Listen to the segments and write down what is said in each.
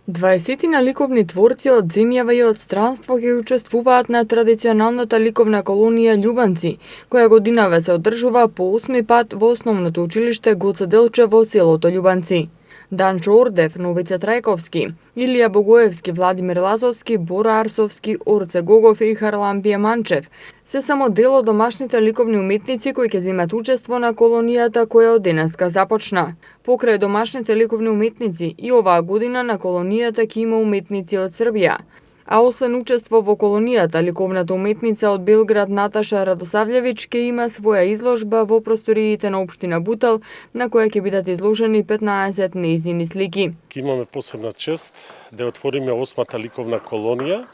20 ликовни творци од земјава и од странство ќе учествуваат на традиционалната ликовна колонија Љубанци, која годинава се одржува по 8 пат во основното училиште Гоце Делчев во селото Љубанци. Данчо Ордев, Новица Трајковски, Илија Богоевски, Владимир Лазовски, Бора Арсовски, Орце Гогов и Харлампија Манчев се само дел од домашните ликовни уметници кои ќе земат учество на колонијата која од денеска започна. Покрај домашните ликовни уметници и оваа година на колонијата ќе има уметници од Србија. А освен учество во колонијата, ликовната уметница од Белград Наташа Радосављевиќ ќе има своја изложба во просториите на општина Бутал, на која ќе бидат изложени 15 нејзини слики. Ќе имаме посебна чест да отвориме 8-та ликовна колонија,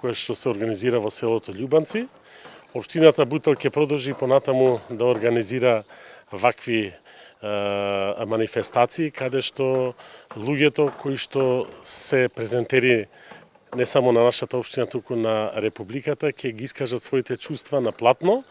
која што се организира во селото Љубанци. Општината Бутал ќе продолжи понатаму да организира вакви манифестации, каде што луѓето кои што се презентери не само на нашата општина, туку на Републиката, ќе ги искажат своите чувства на платно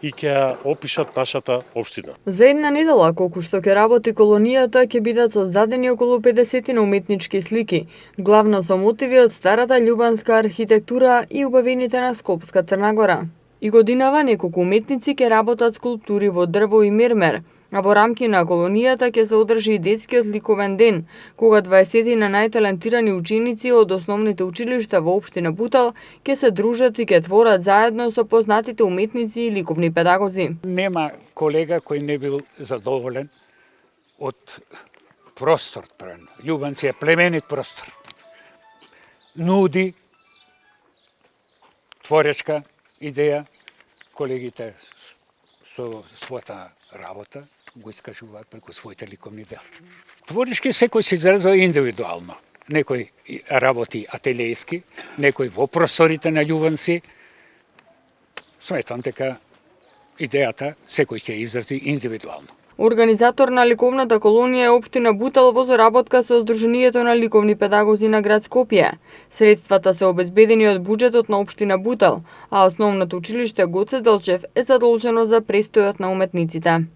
и ќе опишат нашата општина. За една недела, колку што ќе работи колонијата, ќе бидат создадени околу 50 уметнички слики, главно со мотиви од старата љубанска архитектура и убавините на Скопска Црна Гора. И годинава неколку уметници ќе работат скулптури во дрво и мермер, а во рамки на колонијата ќе се одржи и детскиот ликовен ден, кога 20 на најталентирани ученици од основните училишта во општина Бутал ќе се дружат и ќе творат заедно со познатите уметници и ликовни педагози. Нема колега кој не бил задоволен од простор. Љубанци е племенит простор. Нуди творечка идеја, колегите со својата работа го искажуваат преку своите ликовни дела. Творички секој се изразува индивидуално. Некој работи ателиески, некој во просторите на Љубанци. Сметам дека идејата секој ќе изрази индивидуално. Организатор на ликовната колонија е општина Бутал во заработка со Сдруженијето на ликовни педагози на град Скопје. Средствата се обезбедени од буџетот на општина Бутал, а основното училиште Гоце Делчев е задолжено за престојот на уметниците.